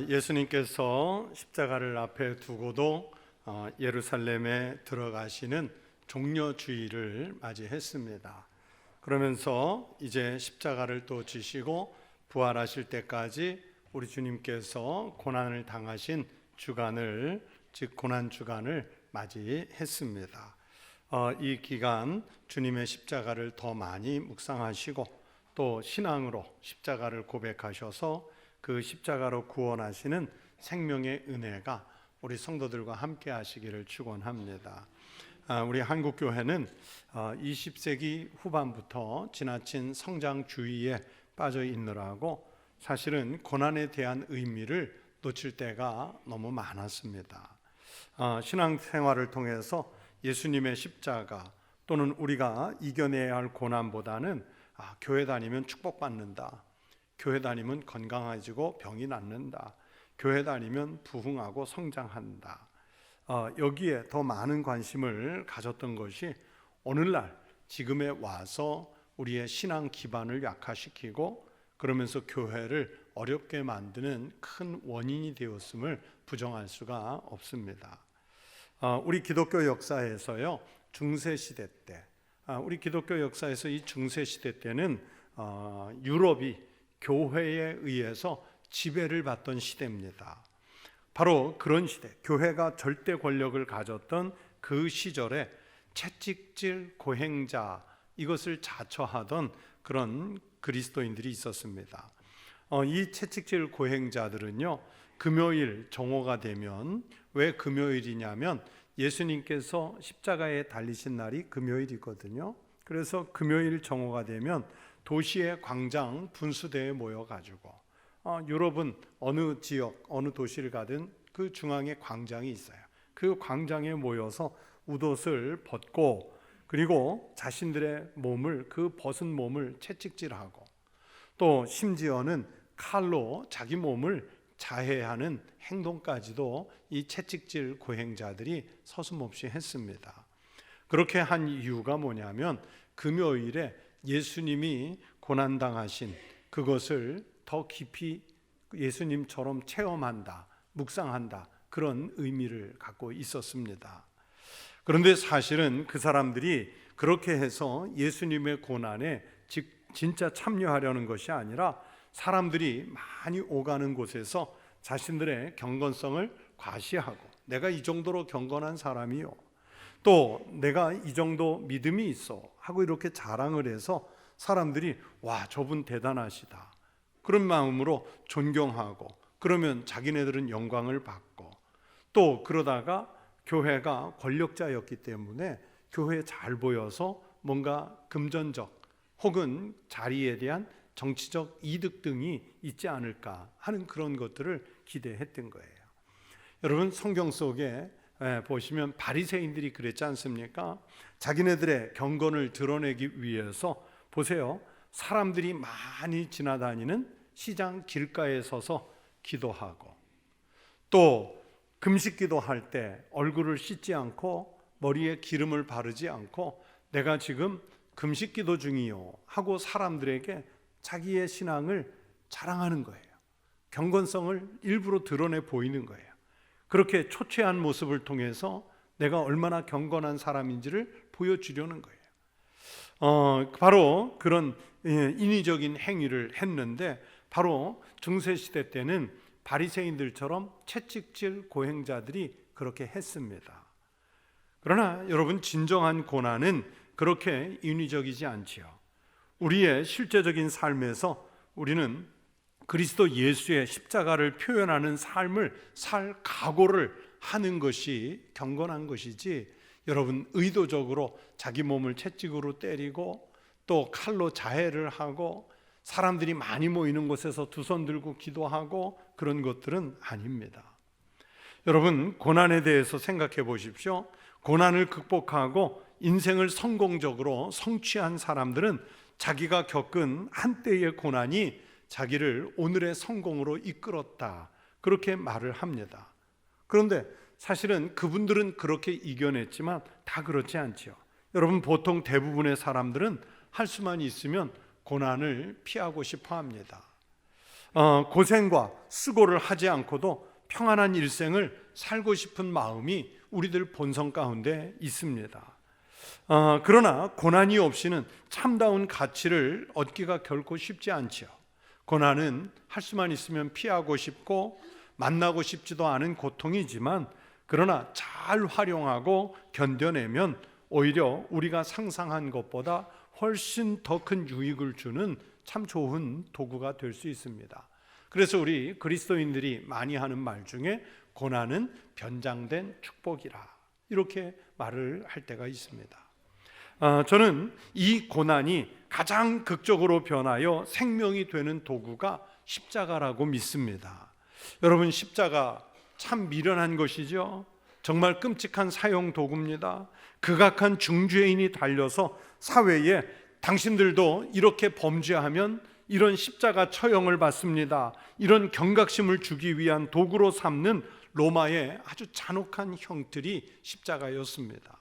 예수님께서 십자가를 앞에 두고도 예루살렘에 들어가시는 종려주일을 맞이했습니다. 그러면서 이제 십자가를 또 지시고 부활하실 때까지 우리 주님께서 고난을 당하신 주간을, 즉 고난 주간을 맞이했습니다. 이 기간 주님의 십자가를 더 많이 묵상하시고 또 신앙으로 십자가를 고백하셔서 그 십자가로 구원하시는 생명의 은혜가 우리 성도들과 함께 하시기를 축원합니다. 우리 한국교회는 20세기 후반부터 지나친 성장주의에 빠져 있느라고 사실은 고난에 대한 의미를 놓칠 때가 너무 많았습니다. 신앙생활을 통해서 예수님의 십자가 또는 우리가 이겨내야 할 고난보다는 교회 다니면 축복받는다, 교회 다니면 건강해지고 병이 낫는다, 교회 다니면 부흥하고 성장한다, 여기에 더 많은 관심을 가졌던 것이 오늘날 지금에 와서 우리의 신앙 기반을 약화시키고 그러면서 교회를 어렵게 만드는 큰 원인이 되었음을 부정할 수가 없습니다. 우리 기독교 역사에서요, 중세시대 때, 우리 기독교 역사에서 이 중세시대 때는 유럽이 교회에 의해서 지배를 받던 시대입니다. 바로 그런 시대, 교회가 절대 권력을 가졌던 그 시절에 채찍질 고행자, 이것을 자처하던 그런 그리스도인들이 있었습니다. 이 채찍질 고행자들은요, 금요일 정오가 되면, 왜 금요일이냐면 예수님께서 십자가에 달리신 날이 금요일이거든요. 그래서 금요일 정오가 되면 도시의 광장 분수대에 모여가지고, 유럽은 어느 지역, 어느 도시를 가든 그 중앙에 광장이 있어요. 그 광장에 모여서 웃옷을 벗고 그리고 자신들의 몸을, 그 벗은 몸을 채찍질하고 또 심지어는 칼로 자기 몸을 자해하는 행동까지도 이 채찍질 고행자들이 서슴없이 했습니다. 그렇게 한 이유가 뭐냐면 금요일에 예수님이 고난당하신 그것을 더 깊이 예수님처럼 체험한다, 묵상한다, 그런 의미를 갖고 있었습니다. 그런데 사실은 그 사람들이 그렇게 해서 예수님의 고난에 진짜 참여하려는 것이 아니라 사람들이 많이 오가는 곳에서 자신들의 경건성을 과시하고, 내가 이 정도로 경건한 사람이요, 또 내가 이 정도 믿음이 있어 하고 이렇게 자랑을 해서 사람들이 와, 저분 대단하시다, 그런 마음으로 존경하고, 그러면 자기네들은 영광을 받고, 또 그러다가 교회가 권력자였기 때문에 교회에 잘 보여서 뭔가 금전적 혹은 자리에 대한 정치적 이득 등이 있지 않을까 하는 그런 것들을 기대했던 거예요. 여러분, 성경 속에 보시면 바리새인들이 그랬지 않습니까? 자기네들의 경건을 드러내기 위해서 보세요, 사람들이 많이 지나다니는 시장 길가에 서서 기도하고, 또 금식 기도할 때 얼굴을 씻지 않고 머리에 기름을 바르지 않고 내가 지금 금식 기도 중이요 하고 사람들에게 자기의 신앙을 자랑하는 거예요. 경건성을 일부러 드러내 보이는 거예요. 그렇게 초췌한 모습을 통해서 내가 얼마나 경건한 사람인지를 보여주려는 거예요. 바로 그런 인위적인 행위를 했는데, 바로 중세시대 때는 바리새인들처럼 채찍질 고행자들이 그렇게 했습니다. 그러나 여러분, 진정한 고난은 그렇게 인위적이지 않지요. 우리의 실제적인 삶에서 우리는 그리스도 예수의 십자가를 표현하는 삶을 살 각오를 하는 것이 경건한 것이지, 여러분, 의도적으로 자기 몸을 채찍으로 때리고 또 칼로 자해를 하고 사람들이 많이 모이는 곳에서 두 손 들고 기도하고 그런 것들은 아닙니다. 여러분, 고난에 대해서 생각해 보십시오. 고난을 극복하고 인생을 성공적으로 성취한 사람들은 자기가 겪은 한때의 고난이 자기를 오늘의 성공으로 이끌었다, 그렇게 말을 합니다. 그런데 사실은 그분들은 그렇게 이겨냈지만 다 그렇지 않지요. 여러분, 보통 대부분의 사람들은 할 수만 있으면 고난을 피하고 싶어 합니다. 고생과 수고를 하지 않고도 평안한 일생을 살고 싶은 마음이 우리들 본성 가운데 있습니다. 그러나 고난이 없이는 참다운 가치를 얻기가 결코 쉽지 않지요. 고난은 할 수만 있으면 피하고 싶고 만나고 싶지도 않은 고통이지만, 그러나 잘 활용하고 견뎌내면 오히려 우리가 상상한 것보다 훨씬 더 큰 유익을 주는 참 좋은 도구가 될 수 있습니다. 그래서 우리 그리스도인들이 많이 하는 말 중에 고난은 변장된 축복이라, 이렇게 말을 할 때가 있습니다. 저는 이 고난이 가장 극적으로 변하여 생명이 되는 도구가 십자가라고 믿습니다. 여러분, 십자가 참 미련한 것이죠. 정말 끔찍한 사형 도구입니다. 극악한 중죄인이 달려서 사회에 당신들도 이렇게 범죄하면 이런 십자가 처형을 받습니다, 이런 경각심을 주기 위한 도구로 삼는 로마의 아주 잔혹한 형틀이 십자가였습니다.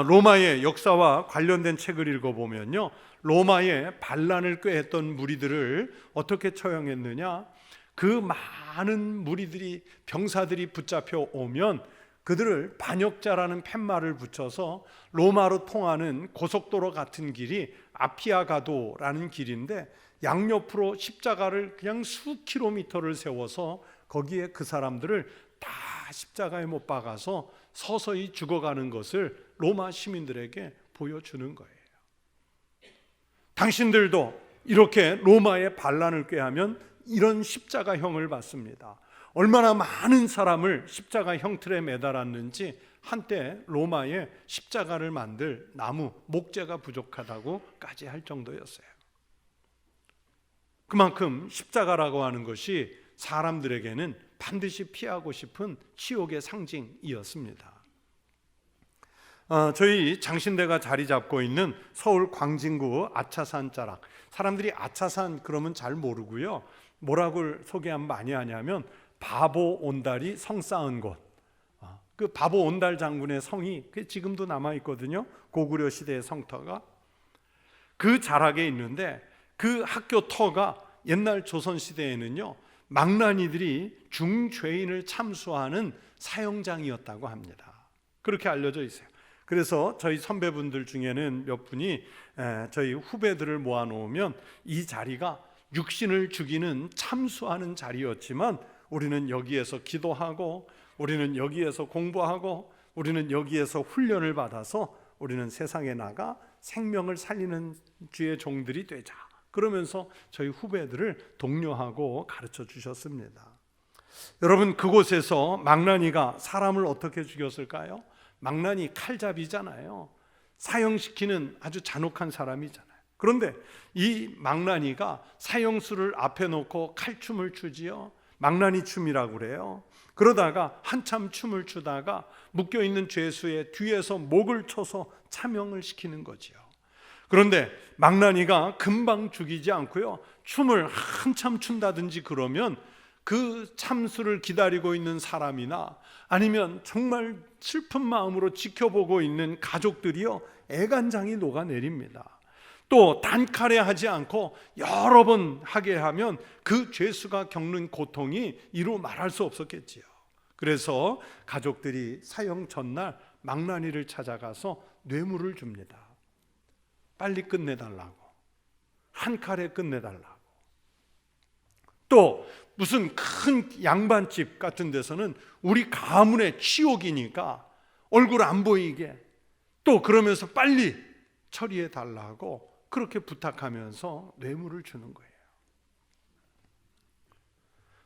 로마의 역사와 관련된 책을 읽어보면요, 로마의 반란을 꾀했던 무리들을 어떻게 처형했느냐, 그 많은 무리들이, 병사들이 붙잡혀 오면 그들을 반역자라는 팻말을 붙여서 로마로 통하는 고속도로 같은 길이 아피아가도라는 길인데, 양옆으로 십자가를 그냥 수 킬로미터를 세워서 거기에 그 사람들을 다 십자가에 못 박아서 서서히 죽어가는 것을 로마 시민들에게 보여주는 거예요. 당신들도 이렇게 로마의 반란을 꾀하면 이런 십자가형을 받습니다. 얼마나 많은 사람을 십자가 형틀에 매달았는지 한때 로마에 십자가를 만들 나무, 목재가 부족하다고까지 할 정도였어요. 그만큼 십자가라고 하는 것이 사람들에게는 반드시 피하고 싶은 치욕의 상징이었습니다. 저희 장신대가 자리 잡고 있는 서울 광진구 아차산 자락, 사람들이 아차산 그러면 잘 모르고요, 뭐라고 소개하면 많이 하냐면 바보 온달이 성 쌓은 곳. 그 바보 온달 장군의 성이 지금도 남아 있거든요. 고구려 시대의 성터가 그 자락에 있는데, 그 학교 터가 옛날 조선 시대에는요, 망나니들이 중죄인을 참수하는 사형장이었다고 합니다. 그렇게 알려져 있어요. 그래서 저희 선배분들 중에는 몇 분이 저희 후배들을 모아놓으면 이 자리가 육신을 죽이는 참수하는 자리였지만, 우리는 여기에서 기도하고, 우리는 여기에서 공부하고, 우리는 여기에서 훈련을 받아서 우리는 세상에 나가 생명을 살리는 주의 종들이 되자, 그러면서 저희 후배들을 독려하고 가르쳐 주셨습니다. 여러분, 그곳에서 망나니가 사람을 어떻게 죽였을까요? 망나니 칼잡이잖아요. 사형시키는 아주 잔혹한 사람이잖아요. 그런데 이 망나니가 사형수를 앞에 놓고 칼춤을 추지요. 망나니 춤이라고 그래요. 그러다가 한참 춤을 추다가 묶여있는 죄수의 뒤에서 목을 쳐서 참형을 시키는 거지요. 그런데 망나니가 금방 죽이지 않고요, 춤을 한참 춘다든지 그러면 그 참수를 기다리고 있는 사람이나 아니면 정말 슬픈 마음으로 지켜보고 있는 가족들이요, 애간장이 녹아내립니다. 또 단칼에 하지 않고 여러 번 하게 하면 그 죄수가 겪는 고통이 이루 말할 수 없었겠지요. 그래서 가족들이 사형 전날 망나니를 찾아가서 뇌물을 줍니다. 빨리 끝내달라고, 한 칼에 끝내달라고. 또 무슨 큰 양반집 같은 데서는 우리 가문의 치욕이니까 얼굴 안 보이게, 또 그러면서 빨리 처리해 달라고 그렇게 부탁하면서 뇌물을 주는 거예요.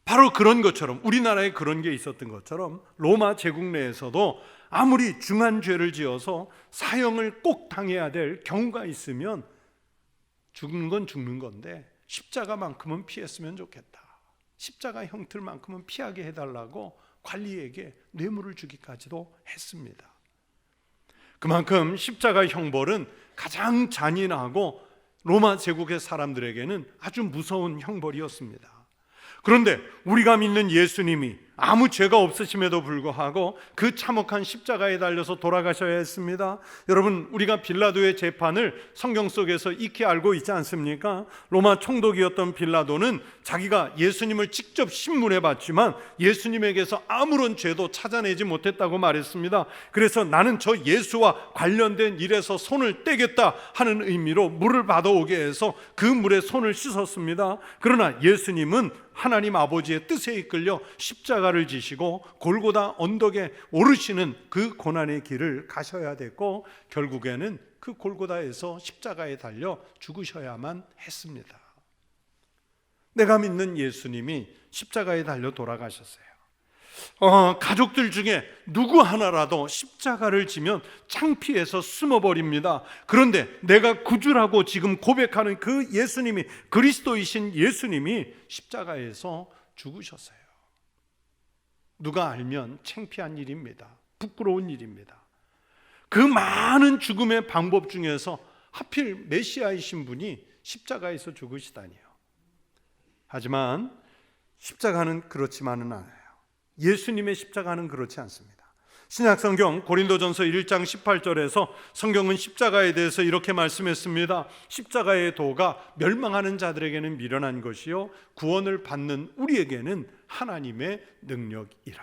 바로 그런 것처럼, 우리나라에 그런 게 있었던 것처럼 로마 제국 내에서도 아무리 중한 죄를 지어서 사형을 꼭 당해야 될 경우가 있으면 죽는 건 죽는 건데 십자가만큼은 피했으면 좋겠다, 십자가 형틀만큼은 피하게 해달라고 관리에게 뇌물을 주기까지도 했습니다. 그만큼 십자가 형벌은 가장 잔인하고 로마 제국의 사람들에게는 아주 무서운 형벌이었습니다. 그런데 우리가 믿는 예수님이 아무 죄가 없으심에도 불구하고 그 참혹한 십자가에 달려서 돌아가셔야 했습니다. 여러분, 우리가 빌라도의 재판을 성경 속에서 익히 알고 있지 않습니까? 로마 총독이었던 빌라도는 자기가 예수님을 직접 신문해 봤지만 예수님에게서 아무런 죄도 찾아내지 못했다고 말했습니다. 그래서 나는 저 예수와 관련된 일에서 손을 떼겠다 하는 의미로 물을 받아오게 해서 그 물에 손을 씻었습니다. 그러나 예수님은 하나님 아버지의 뜻에 이끌려 십자가를 지시고 골고다 언덕에 오르시는 그 고난의 길을 가셔야 됐고, 결국에는 그 골고다에서 십자가에 달려 죽으셔야만 했습니다. 내가 믿는 예수님이 십자가에 달려 돌아가셨어요. 가족들 중에 누구 하나라도 십자가를 지면 창피해서 숨어버립니다. 그런데 내가 구주라고 지금 고백하는 그 예수님이, 그리스도이신 예수님이 십자가에서 죽으셨어요. 누가 알면 창피한 일입니다. 부끄러운 일입니다. 그 많은 죽음의 방법 중에서 하필 메시아이신 분이 십자가에서 죽으시다니요. 하지만 십자가는 그렇지만은 않아요. 예수님의 십자가는 그렇지 않습니다. 신약성경 고린도전서 1장 18절에서 성경은 십자가에 대해서 이렇게 말씀했습니다. 십자가의 도가 멸망하는 자들에게는 미련한 것이요 구원을 받는 우리에게는 하나님의 능력이라.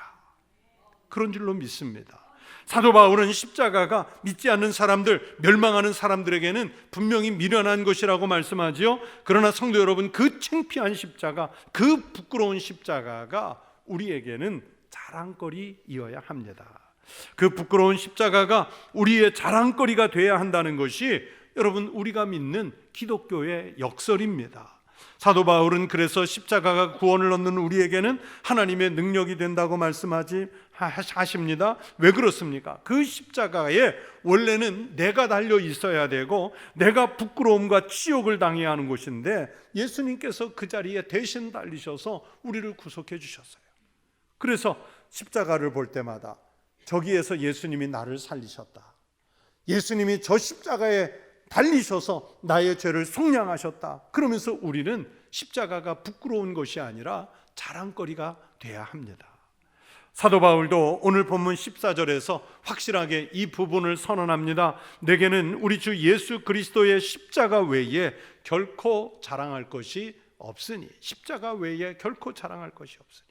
그런 줄로 믿습니다. 사도 바울은 십자가가 믿지 않는 사람들, 멸망하는 사람들에게는 분명히 미련한 것이라고 말씀하지요. 그러나 성도 여러분, 그 창피한 십자가, 그 부끄러운 십자가가 우리에게는 자랑거리이어야 합니다. 그 부끄러운 십자가가 우리의 자랑거리가 되어야 한다는 것이 여러분, 우리가 믿는 기독교의 역설입니다. 사도 바울은 그래서 십자가가 구원을 얻는 우리에게는 하나님의 능력이 된다고 말씀하십니다. 왜 그렇습니까? 그 십자가에 원래는 내가 달려 있어야 되고 내가 부끄러움과 치욕을 당해야 하는 곳인데 예수님께서 그 자리에 대신 달리셔서 우리를 구속해 주셨어요. 그래서 십자가를 볼 때마다 저기에서 예수님이 나를 살리셨다, 예수님이 저 십자가에 달리셔서 나의 죄를 속량하셨다, 그러면서 우리는 십자가가 부끄러운 것이 아니라 자랑거리가 돼야 합니다. 사도 바울도 오늘 본문 14절에서 확실하게 이 부분을 선언합니다. 내게는 우리 주 예수 그리스도의 십자가 외에 결코 자랑할 것이 없으니, 십자가 외에 결코 자랑할 것이 없으니.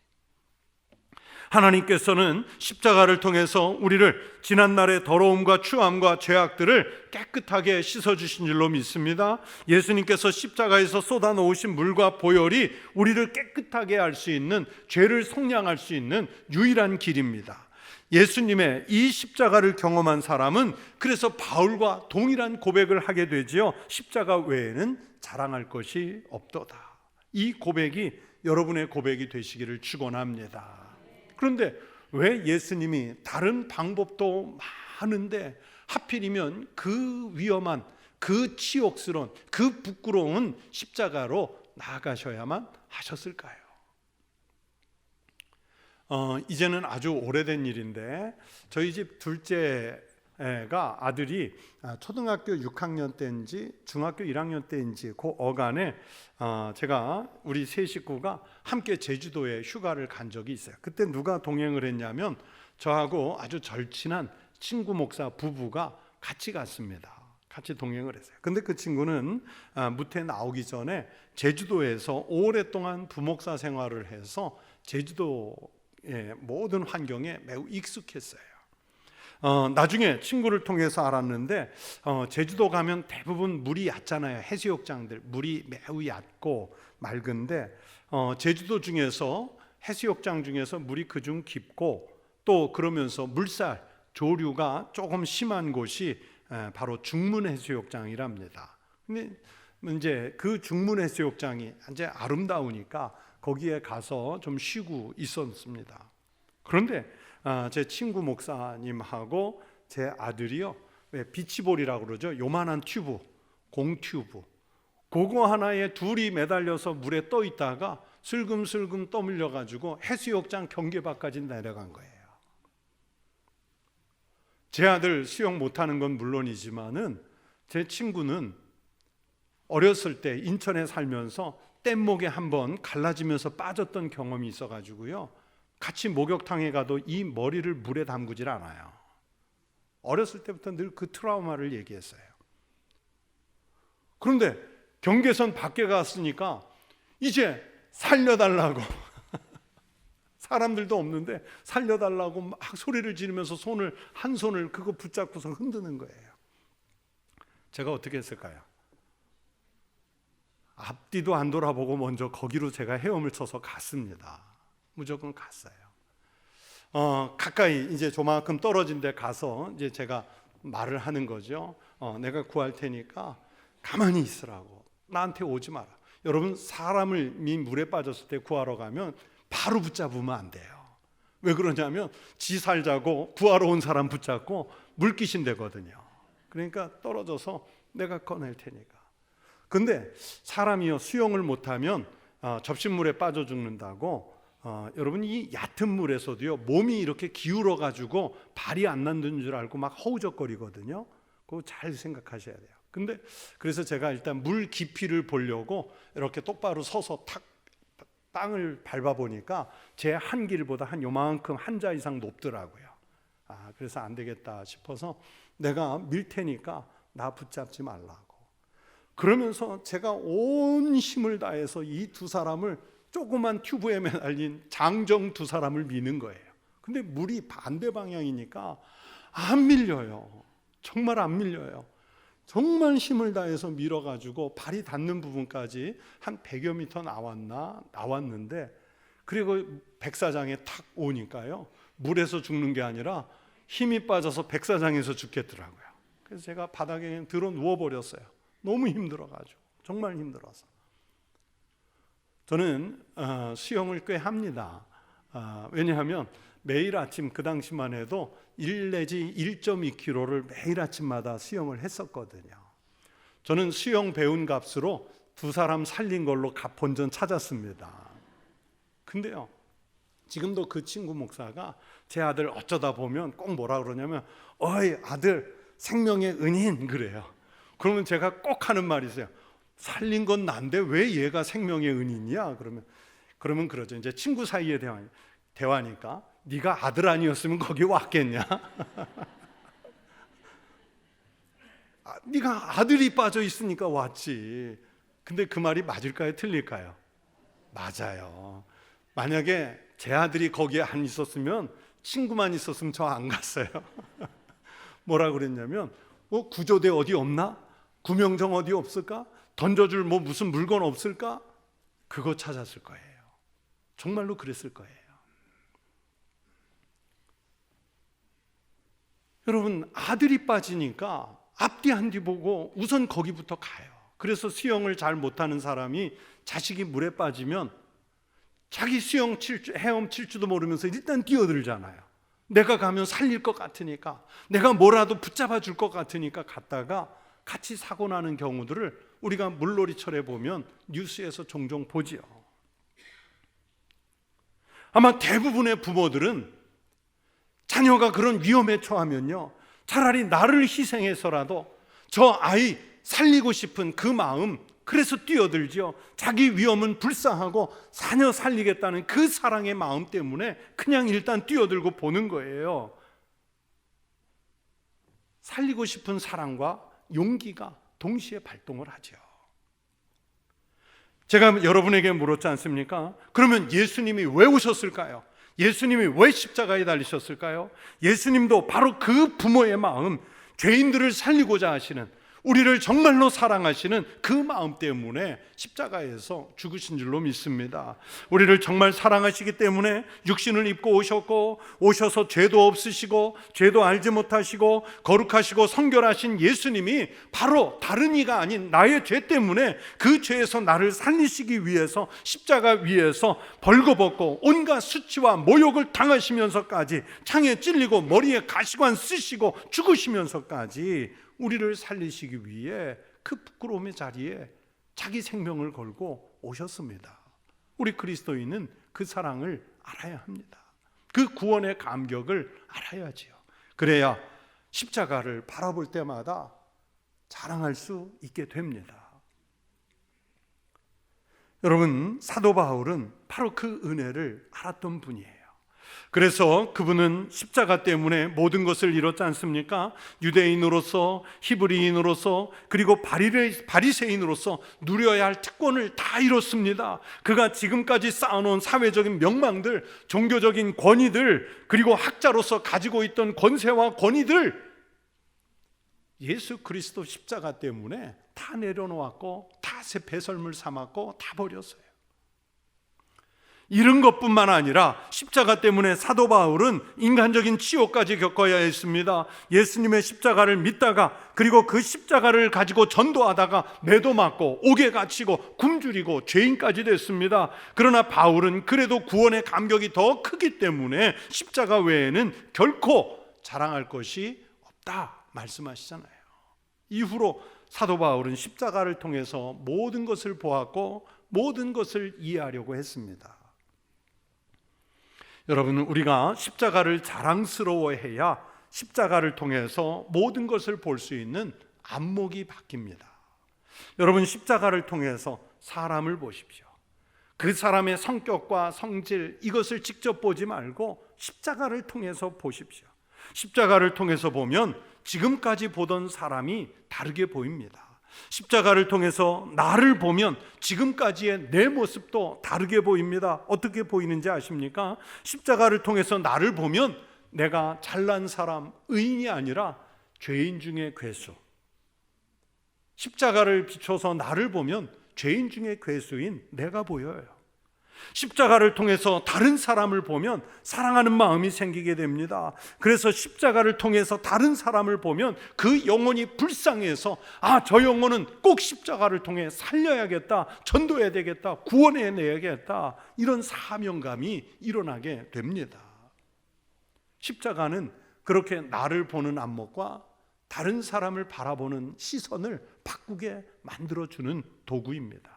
하나님께서는 십자가를 통해서 우리를 지난날의 더러움과 추함과 죄악들을 깨끗하게 씻어주신 줄로 믿습니다. 예수님께서 십자가에서 쏟아놓으신 물과 보혈이 우리를 깨끗하게 할 수 있는, 죄를 속량할 수 있는 유일한 길입니다. 예수님의 이 십자가를 경험한 사람은 그래서 바울과 동일한 고백을 하게 되지요. 십자가 외에는 자랑할 것이 없도다. 이 고백이 여러분의 고백이 되시기를 축원합니다. 그런데 왜 예수님이 다른 방법도 많은데 하필이면 그 위험한, 그 치욕스러운, 그 부끄러운 십자가로 나아가셔야만 하셨을까요? 이제는 아주 오래된 일인데 저희 집 둘째가 아들이 초등학교 6학년 때인지 중학교 1학년 때인지 그 어간에 제가 우리 세 식구가 함께 제주도에 휴가를 간 적이 있어요. 그때 누가 동행을 했냐면 저하고 아주 절친한 친구 목사 부부가 같이 갔습니다. 같이 동행을 했어요. 근데 그 친구는 무태 나오기 전에 제주도에서 오랫동안 부목사 생활을 해서 제주도의 모든 환경에 매우 익숙했어요. 나중에 친구를 통해서 알았는데 제주도 가면 대부분 물이 얕잖아요. 해수욕장들 물이 매우 얕고 맑은데 제주도 중에서 해수욕장 중에서 물이 그중 깊고 또 그러면서 물살 조류가 조금 심한 곳이 바로 중문해수욕장이랍니다. 근데 이제 그 중문해수욕장이 이제 아름다우니까 거기에 가서 좀 쉬고 있었습니다. 그런데 제 친구 목사님하고 제 아들이요, 왜 비치볼이라고 그러죠? 요만한 튜브, 공튜브, 그거 하나에 둘이 매달려서 물에 떠 있다가 슬금슬금 떠밀려 가지고 해수욕장 경계바까지 내려간 거예요. 제 아들 수영 못하는 건 물론이지만은 제 친구는 어렸을 때 인천에 살면서 뗏목에 한번 갈라지면서 빠졌던 경험이 있어가지고요, 같이 목욕탕에 가도 이 머리를 물에 담그질 않아요. 어렸을 때부터 늘 그 트라우마를 얘기했어요. 그런데 경계선 밖에 갔으니까 이제 살려달라고 사람들도 없는데 살려달라고 막 소리를 지르면서 한 손을 그거 붙잡고서 흔드는 거예요. 제가 어떻게 했을까요? 앞뒤도 안 돌아보고 먼저 거기로 제가 헤엄을 쳐서 갔습니다. 무조건 갔어요. 가까이 이제 조만큼 떨어진 데 가서 이제 제가 말을 하는 거죠. 내가 구할 테니까 가만히 있으라고. 나한테 오지 마라. 여러분, 사람을 물에 빠졌을 때 구하러 가면 바로 붙잡으면 안 돼요. 왜 그러냐면 지 살자고 구하러 온 사람 붙잡고 물귀신 되거든요. 그러니까 떨어져서 내가 꺼낼 테니까. 근데 사람이요, 수영을 못하면 접신물에 빠져 죽는다고. 여러분, 이 얕은 물에서도요 몸이 이렇게 기울어 가지고 발이 안 닿는 줄 알고 막 허우적거리거든요. 그거 잘 생각하셔야 돼요. 근데 그래서 제가 일단 물 깊이를 보려고 이렇게 똑바로 서서 탁 땅을 밟아 보니까 제 한길보다 한 요만큼 한자 이상 높더라고요. 그래서 안 되겠다 싶어서 내가 밀 테니까 나 붙잡지 말라고. 그러면서 제가 온 힘을 다해서 이 두 사람을, 조그만 튜브에 매달린 장정 두 사람을 미는 거예요. 근데 물이 반대 방향이니까 안 밀려요. 정말 안 밀려요. 정말 힘을 다해서 밀어가지고 발이 닿는 부분까지 한 100여 미터 나왔는데, 그리고 백사장에 탁 오니까요 물에서 죽는 게 아니라 힘이 빠져서 백사장에서 죽겠더라고요. 그래서 제가 바닥에 들어 누워버렸어요. 너무 힘들어가지고, 정말 힘들어서. 저는 수영을 꽤 합니다. 왜냐하면 매일 아침, 그 당시만 해도 1 내지 1.2km를 매일 아침마다 수영을 했었거든요. 저는 수영 배운 값으로 두 사람 살린 걸로 본전 찾았습니다. 근데요, 지금도 그 친구 목사가 제 아들 어쩌다 보면 꼭 뭐라 그러냐면 어이 아들 생명의 은인 그래요. 그러면 제가 꼭 하는 말이 있어요. 살린 건 난데 왜 얘가 생명의 은인이야? 그러면 그러죠. 이제 친구 사이의 대화니까 네가 아들 아니었으면 거기 왔겠냐? 네가 아들이 빠져 있으니까 왔지. 근데 그 말이 맞을까요? 틀릴까요? 맞아요. 만약에 제 아들이 거기에 안 있었으면, 친구만 있었으면 저 안 갔어요. 뭐라 그랬냐면 구조대 어디 없나? 구명정 어디 없을까? 던져줄 무슨 물건 없을까? 그거 찾았을 거예요. 정말로 그랬을 거예요. 여러분, 아들이 빠지니까 앞뒤 한뒤 보고 우선 거기부터 가요. 그래서 수영을 잘 못하는 사람이 자식이 물에 빠지면 자기 헤엄 칠 줄도 모르면서 일단 뛰어들잖아요. 내가 가면 살릴 것 같으니까, 내가 뭐라도 붙잡아 줄 것 같으니까 갔다가 같이 사고 나는 경우들을 우리가 물놀이철에 보면 뉴스에서 종종 보지요. 아마 대부분의 부모들은 자녀가 그런 위험에 처하면요 차라리 나를 희생해서라도 저 아이 살리고 싶은 그 마음, 그래서 뛰어들지요. 자기 위험은 불쌍하고 자녀 살리겠다는 그 사랑의 마음 때문에 그냥 일단 뛰어들고 보는 거예요. 살리고 싶은 사랑과 용기가 동시에 발동을 하죠. 제가 여러분에게 물었지 않습니까? 그러면 예수님이 왜 오셨을까요? 예수님이 왜 십자가에 달리셨을까요? 예수님도 바로 그 부모의 마음, 죄인들을 살리고자 하시는, 우리를 정말로 사랑하시는 그 마음 때문에 십자가에서 죽으신 줄로 믿습니다. 우리를 정말 사랑하시기 때문에 육신을 입고 오셨고, 오셔서 죄도 없으시고 죄도 알지 못하시고 거룩하시고 성결하신 예수님이 바로 다른 이가 아닌 나의 죄 때문에 그 죄에서 나를 살리시기 위해서 십자가 위에서 벌거벗고 온갖 수치와 모욕을 당하시면서까지 창에 찔리고 머리에 가시관 쓰시고 죽으시면서까지 우리를 살리시기 위해 그 부끄러움의 자리에 자기 생명을 걸고 오셨습니다. 우리 그리스도인은 그 사랑을 알아야 합니다. 그 구원의 감격을 알아야지요. 그래야 십자가를 바라볼 때마다 자랑할 수 있게 됩니다. 여러분, 사도 바울은 바로 그 은혜를 알았던 분이에요. 그래서 그분은 십자가 때문에 모든 것을 이뤘지 않습니까? 유대인으로서, 히브리인으로서, 그리고 바리새인으로서 누려야 할 특권을 다 이뤘습니다. 그가 지금까지 쌓아놓은 사회적인 명망들, 종교적인 권위들, 그리고 학자로서 가지고 있던 권세와 권위들, 예수 그리스도 십자가 때문에 다 내려놓았고, 다 새 배설물 삼았고, 다 버렸어요. 이런 것뿐만 아니라 십자가 때문에 사도 바울은 인간적인 치욕까지 겪어야 했습니다. 예수님의 십자가를 믿다가, 그리고 그 십자가를 가지고 전도하다가 매도 맞고 옥에 갇히고 굶주리고 죄인까지 됐습니다. 그러나 바울은 그래도 구원의 감격이 더 크기 때문에 십자가 외에는 결코 자랑할 것이 없다 말씀하시잖아요. 이후로 사도 바울은 십자가를 통해서 모든 것을 보았고 모든 것을 이해하려고 했습니다. 여러분, 우리가 십자가를 자랑스러워해야 십자가를 통해서 모든 것을 볼 수 있는 안목이 바뀝니다. 여러분, 십자가를 통해서 사람을 보십시오. 그 사람의 성격과 성질, 이것을 직접 보지 말고 십자가를 통해서 보십시오. 십자가를 통해서 보면 지금까지 보던 사람이 다르게 보입니다. 십자가를 통해서 나를 보면 지금까지의 내 모습도 다르게 보입니다. 어떻게 보이는지 아십니까? 십자가를 통해서 나를 보면 내가 잘난 사람, 의인이 아니라 죄인 중에 괴수. 십자가를 비춰서 나를 보면 죄인 중에 괴수인 내가 보여요. 십자가를 통해서 다른 사람을 보면 사랑하는 마음이 생기게 됩니다. 그래서 십자가를 통해서 다른 사람을 보면 그 영혼이 불쌍해서 저 영혼은 꼭 십자가를 통해 살려야겠다, 전도해야 되겠다, 구원해내야겠다, 이런 사명감이 일어나게 됩니다. 십자가는 그렇게 나를 보는 안목과 다른 사람을 바라보는 시선을 바꾸게 만들어주는 도구입니다.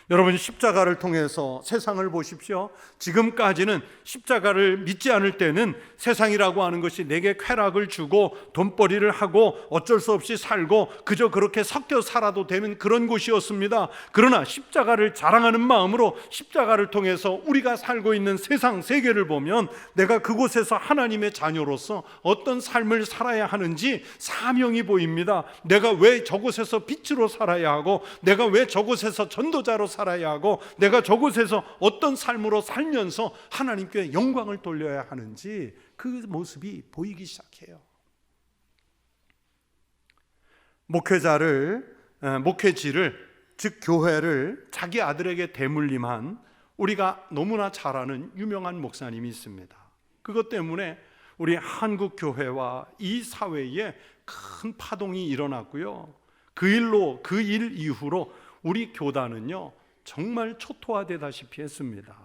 여러분, 십자가를 통해서 세상을 보십시오. 지금까지는 십자가를 믿지 않을 때는 세상이라고 하는 것이 내게 쾌락을 주고 돈벌이를 하고 어쩔 수 없이 살고 그저 그렇게 섞여 살아도 되는 그런 곳이었습니다. 그러나 십자가를 자랑하는 마음으로 십자가를 통해서 우리가 살고 있는 세상 세계를 보면 내가 그곳에서 하나님의 자녀로서 어떤 삶을 살아야 하는지 사명이 보입니다. 내가 왜 저곳에서 빛으로 살아야 하고, 내가 왜 저곳에서 전도자로 살아야 하고, 내가 저곳에서 어떤 삶으로 살면서 하나님께 영광을 돌려야 하는지 그 모습이 보이기 시작해요. 목회지를, 즉 교회를 자기 아들에게 대물림한 우리가 너무나 잘 아는 유명한 목사님이 있습니다. 그것 때문에 우리 한국 교회와 이 사회에 큰 파동이 일어났고요. 그 일 이후로 우리 교단은요 정말 초토화되다시피 했습니다.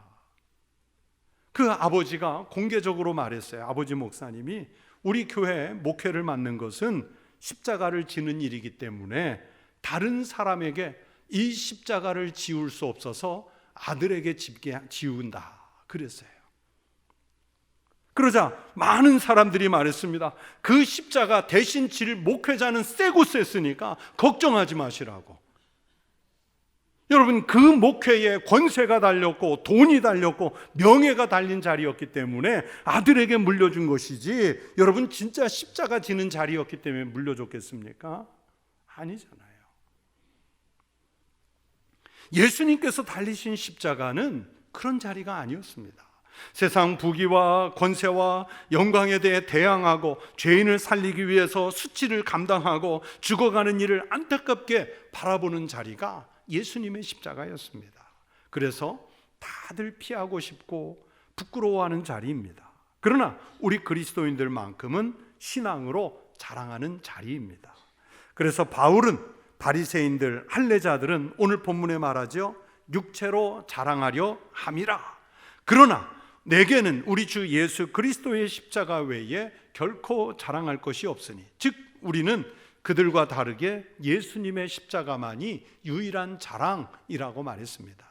그 아버지가 공개적으로 말했어요. 아버지 목사님이 우리 교회 목회를 맡는 것은 십자가를 지는 일이기 때문에 다른 사람에게 이 십자가를 지울 수 없어서 아들에게 지운다 그랬어요. 그러자 많은 사람들이 말했습니다. 그 십자가 대신 질 목회자는 세고 셌으니까 걱정하지 마시라고. 여러분, 그 목회에 권세가 달렸고 돈이 달렸고 명예가 달린 자리였기 때문에 아들에게 물려준 것이지, 여러분 진짜 십자가 지는 자리였기 때문에 물려줬겠습니까? 아니잖아요. 예수님께서 달리신 십자가는 그런 자리가 아니었습니다. 세상 부귀와 권세와 영광에 대해 대항하고 죄인을 살리기 위해서 수치를 감당하고 죽어가는 일을 안타깝게 바라보는 자리가 예수님의 십자가였습니다. 그래서 다들 피하고 싶고 부끄러워하는 자리입니다. 그러나 우리 그리스도인들만큼은 신앙으로 자랑하는 자리입니다. 그래서 바울은 바리새인들, 할례자들은 오늘 본문에 말하죠. 육체로 자랑하려 함이라. 그러나 내게는 우리 주 예수 그리스도의 십자가 외에 결코 자랑할 것이 없으니, 즉 우리는 그들과 다르게 예수님의 십자가만이 유일한 자랑이라고 말했습니다.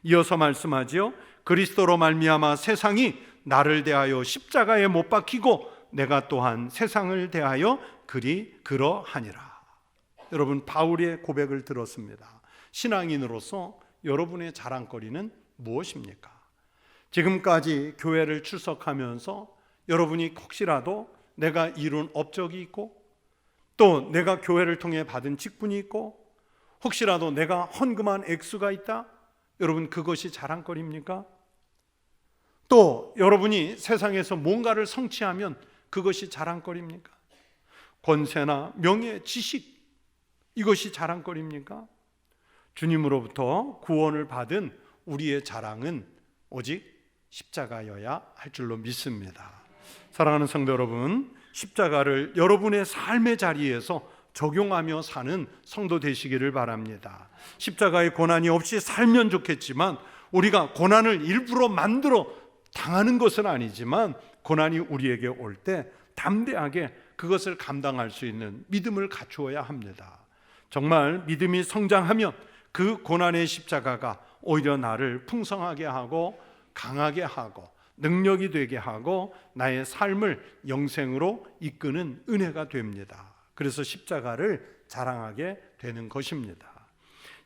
이어서 말씀하지요. 그리스도로 말미암아 세상이 나를 대하여 십자가에 못 박히고 내가 또한 세상을 대하여 그러하니라. 여러분, 바울의 고백을 들었습니다. 신앙인으로서 여러분의 자랑거리는 무엇입니까? 지금까지 교회를 출석하면서 여러분이 혹시라도 내가 이룬 업적이 있고 또 내가 교회를 통해 받은 직분이 있고 혹시라도 내가 헌금한 액수가 있다? 여러분, 그것이 자랑거리입니까? 또 여러분이 세상에서 뭔가를 성취하면 그것이 자랑거리입니까? 권세나 명예, 지식, 이것이 자랑거리입니까? 주님으로부터 구원을 받은 우리의 자랑은 오직 십자가여야 할 줄로 믿습니다. 사랑하는 성도 여러분, 십자가를 여러분의 삶의 자리에서 적용하며 사는 성도 되시기를 바랍니다. 십자가의 고난이 없이 살면 좋겠지만 우리가 고난을 일부러 만들어 당하는 것은 아니지만 고난이 우리에게 올 때 담대하게 그것을 감당할 수 있는 믿음을 갖추어야 합니다. 정말 믿음이 성장하면 그 고난의 십자가가 오히려 나를 풍성하게 하고 강하게 하고 능력이 되게 하고 나의 삶을 영생으로 이끄는 은혜가 됩니다. 그래서 십자가를 자랑하게 되는 것입니다.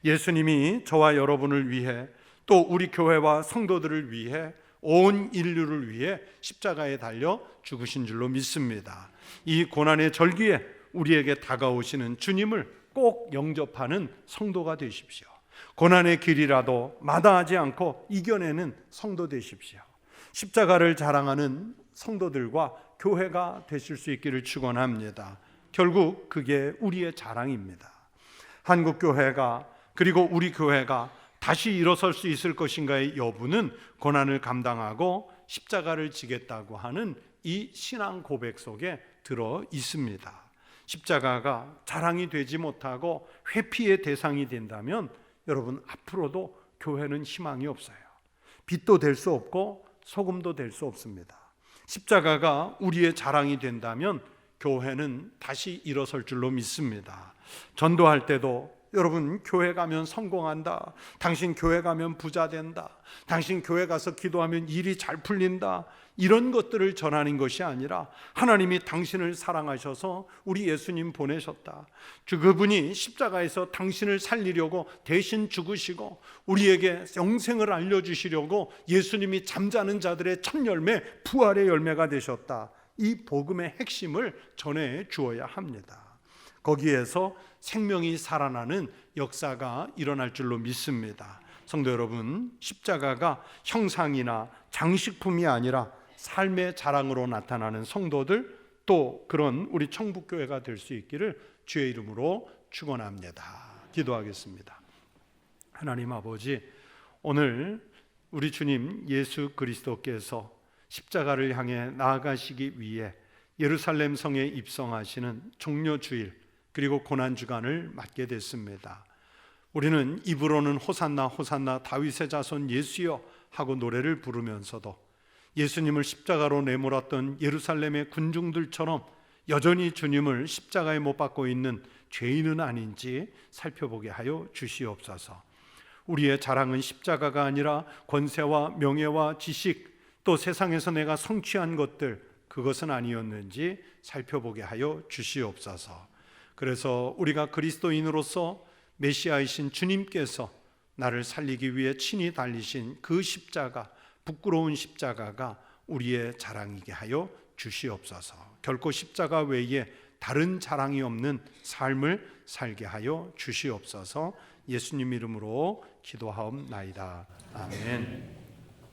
예수님이 저와 여러분을 위해 또 우리 교회와 성도들을 위해 온 인류를 위해 십자가에 달려 죽으신 줄로 믿습니다. 이 고난의 절기에 우리에게 다가오시는 주님을 꼭 영접하는 성도가 되십시오. 고난의 길이라도 마다하지 않고 이겨내는 성도 되십시오. 십자가를 자랑하는 성도들과 교회가 되실 수 있기를 축원합니다. 결국 그게 우리의 자랑입니다. 한국 교회가 그리고 우리 교회가 다시 일어설 수 있을 것인가의 여부는 고난을 감당하고 십자가를 지겠다고 하는 이 신앙 고백 속에 들어 있습니다. 십자가가 자랑이 되지 못하고 회피의 대상이 된다면 여러분, 앞으로도 교회는 희망이 없어요. 빛도 될 수 없고 소금도 될 수 없습니다. 십자가가 우리의 자랑이 된다면 교회는 다시 일어설 줄로 믿습니다. 전도할 때도 여러분, 교회 가면 성공한다, 당신 교회 가면 부자 된다, 당신 교회 가서 기도하면 일이 잘 풀린다, 이런 것들을 전하는 것이 아니라 하나님이 당신을 사랑하셔서 우리 예수님 보내셨다, 그분이 십자가에서 당신을 살리려고 대신 죽으시고 우리에게 영생을 알려주시려고 예수님이 잠자는 자들의 첫 열매, 부활의 열매가 되셨다, 이 복음의 핵심을 전해 주어야 합니다. 거기에서 생명이 살아나는 역사가 일어날 줄로 믿습니다. 성도 여러분, 십자가가 형상이나 장식품이 아니라 삶의 자랑으로 나타나는 성도들, 또 그런 우리 청북교회가 될 수 있기를 주의 이름으로 축원합니다. 기도하겠습니다. 하나님 아버지, 오늘 우리 주님 예수 그리스도께서 십자가를 향해 나아가시기 위해 예루살렘 성에 입성하시는 종려주일 그리고 고난주간을 맞게 됐습니다. 우리는 입으로는 호산나 호산나 다윗의 자손 예수여 하고 노래를 부르면서도 예수님을 십자가로 내몰았던 예루살렘의 군중들처럼 여전히 주님을 십자가에 못 박고 있는 죄인은 아닌지 살펴보게 하여 주시옵소서. 우리의 자랑은 십자가가 아니라 권세와 명예와 지식, 또 세상에서 내가 성취한 것들, 그것은 아니었는지 살펴보게 하여 주시옵소서. 그래서 우리가 그리스도인으로서 메시아이신 주님께서 나를 살리기 위해 친히 달리신 그 십자가, 부끄러운 십자가가 우리의 자랑이게 하여 주시옵소서. 결코 십자가 외에 다른 자랑이 없는 삶을 살게 하여 주시옵소서. 예수님 이름으로 기도하옵나이다. 아멘.